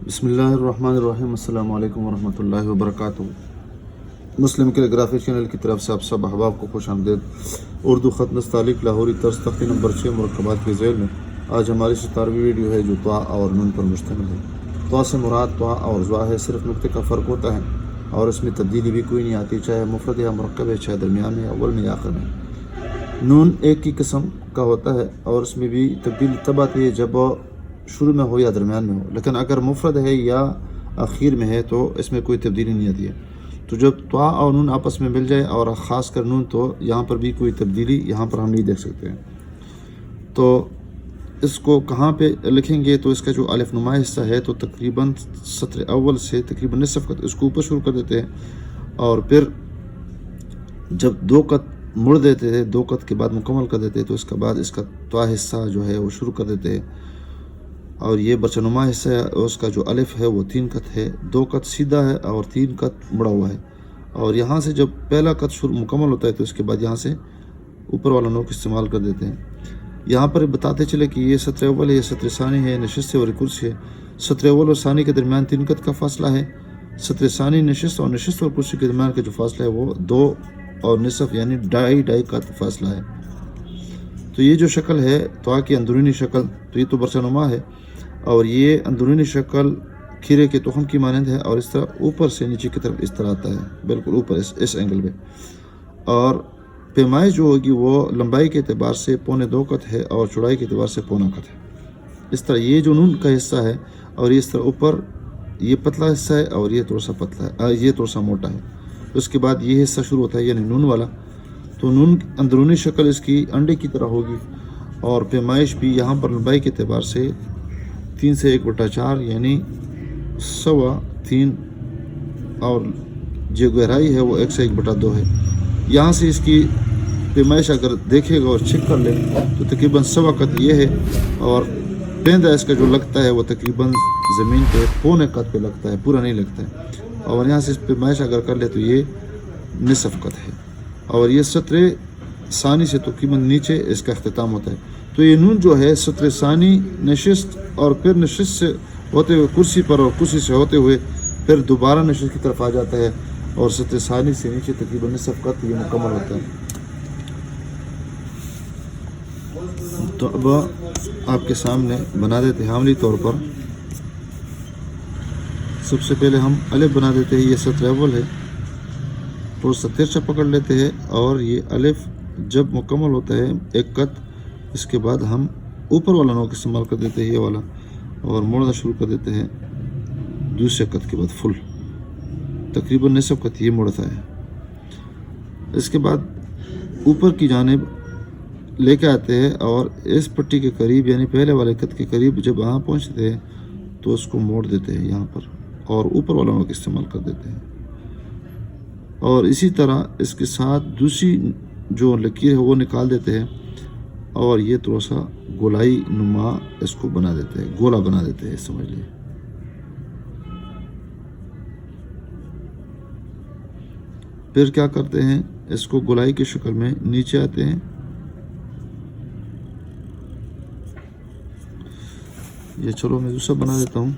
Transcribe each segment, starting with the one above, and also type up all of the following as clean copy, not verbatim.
बिस्मिल्लाहिर्रहमानिर्रहीम। अस्सलाम वालेकुम वरहमतुल्लाहि वबरकातुहू। मुस्लिम कैलीग्राफी चैनल की तरफ से आप सब अहबाब को खुश आमदीद। उर्दू ख़त नस्तालिक लाहौरी तर्ज तख्ती नंबर 6 मुरक्कबात के ज़ैल में आज हमारी 17वीं वीडियो है जो त्वा और नून पर मुश्तमिल है। त्वा से मुराद त्वा और ज़्वा है, सिर्फ नुक्ते का फ़र्क होता है और इसमें तब्दीली भी कोई नहीं आती, चाहे मुफ़रद या मुरक्कब है, चाहे दरमियान में, अव्वल में या आखिर में। नून एक ही किस्म का होता है और इसमें भी तब्दीली तब आती है जब शुरू में हो या दरमियान में हो, लेकिन अगर मुफरद है या आखिर में है तो इसमें कोई तब्दीली नहीं आती है। तो जब त्वा और नून आपस में मिल जाए और ख़ास कर नून, तो यहाँ पर भी कोई तब्दीली यहाँ पर हम नहीं देख सकते हैं। तो इसको कहाँ पे लिखेंगे, तो इसका जो अलिफ नुमा हिस्सा है तो तकरीबन सत्र अव्वल से तकरीबन निसफ़ कत इसको ऊपर शुरू कर देते हैं और फिर जब दो कत मुड़ देते थे, दो कत के बाद मुकम्मल कर देते हैं, तो इसके बाद इसका त्वा हिस्सा जो है वो शुरू कर देते हैं और ये बरचनुमा हिस्सा है, उसका जो अलिफ है वो 3 कत है, 2 कत सीधा है और 3 कत मुड़ा हुआ है। और यहाँ से जब पहला कत शुरू मुकम्मल होता है तो इसके बाद यहाँ से ऊपर वाला नोक इस्तेमाल कर देते हैं। यहाँ पर बताते चले कि ये सत्र अव्वल है, ये सत्र सानी है, नशिस्त और कुर्सी है। सत्र अव्वल और सानी के दरमियान 3 कत का फासला है। सत्र सानी नशिस्त और कुर्सी के दरमियान का जो फासला है वो 2 और निसफ यानी ढाई कत फासला है। तो ये जो शक्ल है त्वा की अंदरूनी शक्ल, तो ये तो बरचनुमा है और ये अंदरूनी शक्ल खीरे के तुखम की मानंद है और इस तरह ऊपर से नीचे की तरफ इस तरह आता है, बिल्कुल ऊपर इस एंगल में। और पैमाइश जो होगी वो लंबाई के अतबार से 1.25 कत है और चौड़ाई के अतबार से 1.25 कत है। इस तरह ये जो नून का हिस्सा है और ये इस तरह ऊपर ये पतला हिस्सा है और ये थोड़ा सा पतला है, ये थोड़ा सा मोटा है। उसके बाद ये हिस्सा शुरू होता है यानी नून वाला। तो नून अंदरूनी शक्ल इसकी अंडे की तरह होगी और पैमाइश भी यहाँ पर लंबाई के अतबार से 3 से 1/4 यानी 3.25 और जो गहराई है वो 1 से 1/2 है। यहाँ से इसकी पैमाइश अगर देखेगा और चेक कर ले तो तकरीबन 1.25 कत ये है और पेंदा इसका जो लगता है वो तकरीबन ज़मीन पे 1.25 कत पे लगता है, पूरा नहीं लगता है। और यहाँ से इस पैमाइश अगर कर ले तो ये निसफ़ कत है और ये सत्र सानी से तकरीबन नीचे इसका अख्तिताम होता है। तो ये नून जो है सत्र सानी नशिस्त और फिर नशिस्त से होते हुए कुर्सी पर और कुर्सी से होते हुए फिर दोबारा नशिस्त की तरफ आ जाता है और सत्र सानी से नीचे तकरीबन निसफ़ कत ये मुकम्मल होता है। तो अब आपके सामने बना देते हैं अमली तौर पर। सबसे पहले हम अलिफ बना देते हैं, ये सत्र अव्वल है, थोड़ा सा तिरछा पकड़ लेते हैं और ये अलिफ जब मुकम्मल होता है 1 कत, इसके बाद हम ऊपर वाला नोक इस्तेमाल कर देते हैं ये वाला और मोड़ना शुरू कर देते हैं दूसरे कत के बाद फुल तकरीबन निसफ़ कत ये मुड़ता है। इसके बाद ऊपर की जानिब लेके आते हैं और इस पट्टी के करीब यानी पहले वाले कत के करीब जब वहाँ पहुँचते हैं तो उसको मोड़ देते हैं यहाँ पर और ऊपर वाला नोक इस्तेमाल कर देते हैं। और इसी तरह इसके साथ दूसरी जो लकीर है वो निकाल देते हैं और ये थोड़ा सा गोलाई नुमा इसको बना देते हैं, गोला बना देते हैं, समझ लिए। फिर क्या करते हैं, इसको गोलाई की शक्ल में नीचे आते हैं, ये चलो मैं दूसरा बना देता हूँ।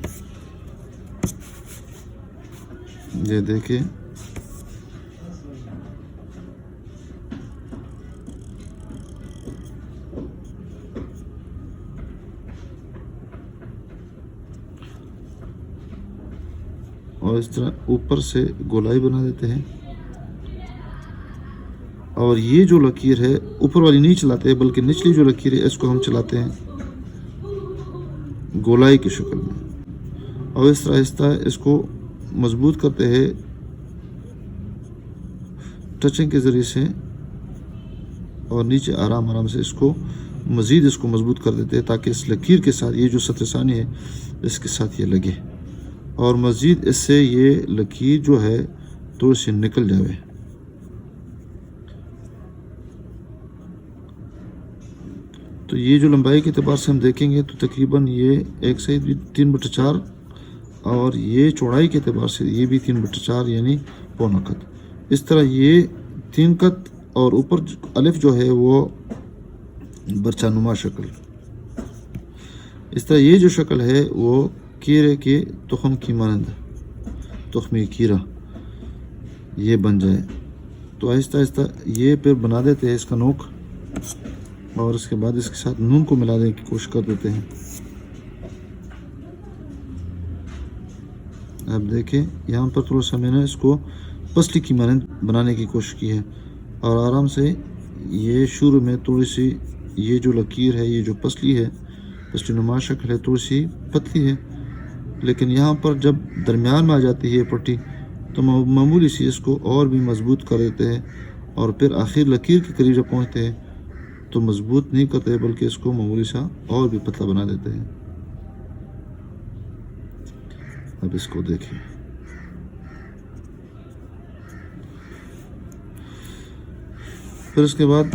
ये देखिए और इस तरह ऊपर से गोलाई बना देते हैं और ये जो लकीर है ऊपर वाली नहीं चलाते हैं बल्कि निचली जो लकीर है इसको हम चलाते हैं गोलाई की शक्ल में और इस तरह आहिस्ता इसको मजबूत करते हैं टचिंग के ज़रिए से और नीचे आराम आराम से इसको मज़ीद इसको मजबूत कर देते हैं ताकि इस लकीर के साथ ये जो सत्र सानी है इसके साथ ये लगे और मज़ीद इससे ये लकीर जो है थोड़ी सी निकल जाए। तो ये जो लंबाई के अतबार से हम देखेंगे तो तकरीबन ये 1 से 3/4 और ये चौड़ाई के अतबार से ये भी 3/4 यानी 1.25 कत। इस तरह ये 3 कत और ऊपर अलिफ जो है वो बरछानुमा शक्ल। इस तरह ये जो शक्ल है वो کیرے کے تخم کی مانند تخمی کیرا یہ بن جائے. تو آہستہ آہستہ یہ پھر بنا دیتے ہیں اس کا نوک، اور اس کے بعد اس کے ساتھ نون کو ملا دینے کی کوشش کر دیتے ہیں. اب دیکھیں یہاں پر تھوڑا سا میں نے اس کو پسلی کی مانند بنانے کی کوشش کی ہے، اور آرام سے یہ شروع میں تھوڑی سی یہ جو لکیر ہے، یہ جو پسلی ہے، پسلی نما شکل ہے، تھوڑی سی پتلی ہے، لیکن یہاں پر جب درمیان میں آ جاتی ہے یہ پٹی تو معمولی سی اس کو اور بھی مضبوط کر دیتے ہیں، اور پھر آخر لکیر کے قریب جب پہنچتے ہیں تو مضبوط نہیں کرتے بلکہ اس کو معمولی سا اور بھی پتلا بنا دیتے ہیں. اب اس کو دیکھیں، پھر اس کے بعد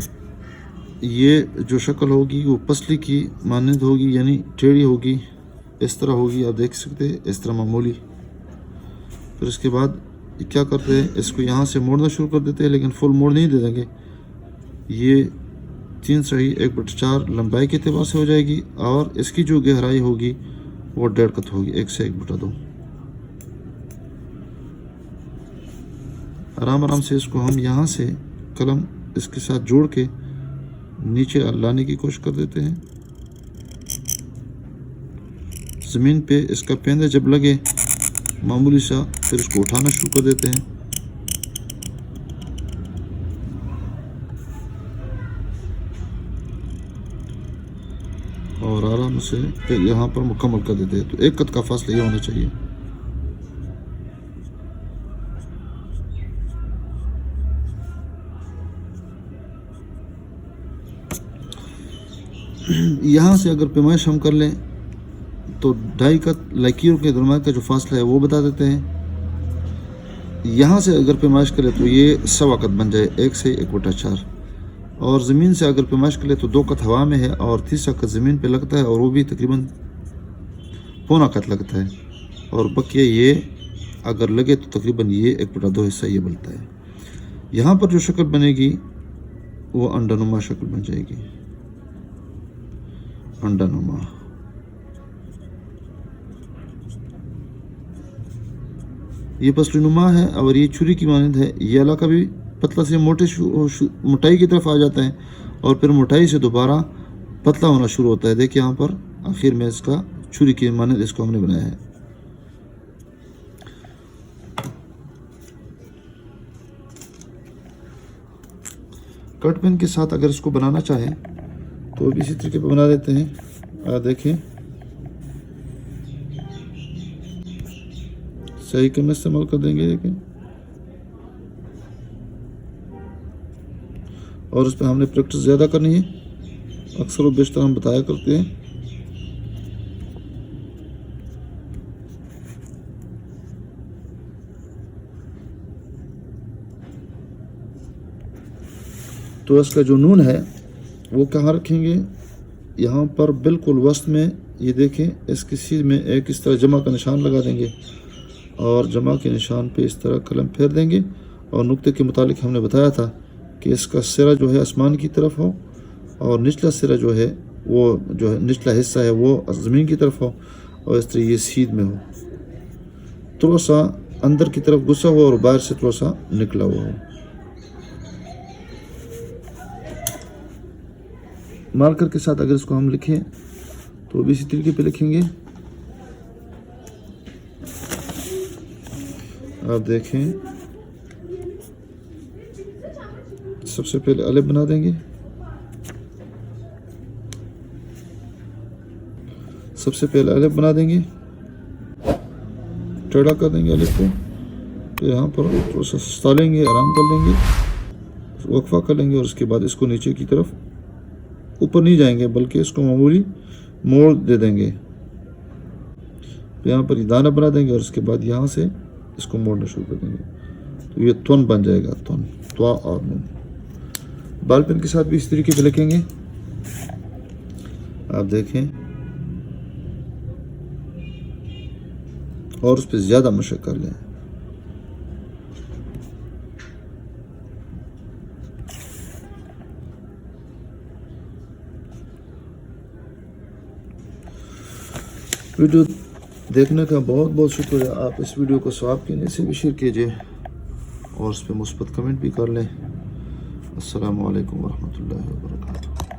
یہ جو شکل ہوگی وہ پسلی کی مانند ہوگی، یعنی ٹیڑھی ہوگی، اس طرح ہوگی، آپ دیکھ سکتے ہیں اس طرح معمولی. پھر اس کے بعد کیا کرتے ہیں، اس کو یہاں سے موڑنا شروع کر دیتے ہیں، لیکن فل موڑ نہیں دے دیں گے. یہ 3/4 لمبائی کے اعتبار سے ہو جائے گی، اور اس کی جو گہرائی ہوگی وہ 1.5 قط ہوگی، 1 سے 1/2. آرام آرام سے اس کو ہم یہاں سے قلم اس کے ساتھ جوڑ کے نیچے لانے کی کوشش کر دیتے ہیں. زمین پہ اس کا پیندہ جب لگے معمولی سا، پھر اس کو اٹھانا شروع کر دیتے ہیں. اور آرام سے پھر یہاں پر مکمل کر دیتے ہیں. تو 1 قط کا فاصلہ یہ ہونا چاہیے. یہاں سے اگر پیمائش ہم کر لیں تو 2.5 قط لکیروں کے درمیان کا جو فاصلہ ہے وہ بتا دیتے ہیں. یہاں سے اگر پیمائش کرے تو یہ 1.25 قط بن جائے، 1 سے 1/4. اور زمین سے اگر پیمائش کرے تو 2 قط ہوا میں ہے اور 3 قط زمین پہ لگتا ہے، اور وہ بھی تقریباً 1.25 قط لگتا ہے، اور بقیہ یہ اگر لگے تو تقریباً یہ 1/2 حصہ یہ بنتا ہے. یہاں پر جو شکل بنے گی وہ انڈا نما شکل بن جائے گی، انڈا نما. یہ پسلی نما ہے اور یہ چھری کی مانند ہے. یہ علاقہ بھی پتلا سے موٹائی کی طرف آ جاتا ہے، اور پھر موٹائی سے دوبارہ پتلا ہونا شروع ہوتا ہے. دیکھیں یہاں پر آخر میں اس کا چھری کی مانند اس کو ہم نے بنایا ہے. کٹ پین کے ساتھ اگر اس کو بنانا چاہیں تو بھی اسی طریقے پہ بنا دیتے ہیں. دیکھیں صحیح کم استعمال کر دیں گے، دیکھیں، اور اس پہ ہم نے پریکٹس زیادہ کرنی ہے. اکثر و بیشتر ہم بتایا کرتے ہیں. تو اس کا جو نون ہے وہ کہاں رکھیں گے، یہاں پر بالکل وسط میں. یہ دیکھیں اس کسی میں ایک اس طرح جمع کا نشان لگا دیں گے، اور جمع کے نشان پہ اس طرح قلم پھیر دیں گے. اور نقطے کے متعلق ہم نے بتایا تھا کہ اس کا سرا جو ہے آسمان کی طرف ہو، اور نچلا سرا جو ہے وہ جو ہے نچلا حصہ ہے وہ زمین کی طرف ہو، اور اس طرح یہ سیدھ میں ہو، تھوڑا سا اندر کی طرف گھسا ہوا اور باہر سے تھوڑا سا نکلا ہوا ہو. مارکر کے ساتھ اگر اس کو ہم لکھیں تو بھی اسی طریقے پہ لکھیں گے. آپ دیکھیں سب سے پہلے الف بنا دیں گے، سب سے پہلے الف بنا دیں گے، ٹیڑھا کر دیں گے الف کو. پھر یہاں پر تھوڑا سا ستا لیں گے، آرام کر لیں گے، وقفہ کر لیں گے، اور اس کے بعد اس کو نیچے کی طرف اوپر نہیں جائیں گے بلکہ اس کو معمولی موڑ دے دیں گے. یہاں پر یہ دانہ بنا دیں گے، اور اس کے بعد یہاں سے اس کو موڑنا شروع کر دیں گے. تو یہ تون بن جائے گا، تون، توا اور نون. بال پین کے ساتھ بھی اس طریقے پہ لکھیں گے. آپ دیکھیں اور اس پہ زیادہ مشق کر لیں. ویڈیو دیکھنے کا بہت بہت شکریہ. آپ اس ویڈیو کو ثواب کہنے سے بھی شیئر کیجیے اور اس پہ مثبت کمنٹ بھی کر لیں. السلام علیکم ورحمۃ اللہ وبرکاتہ.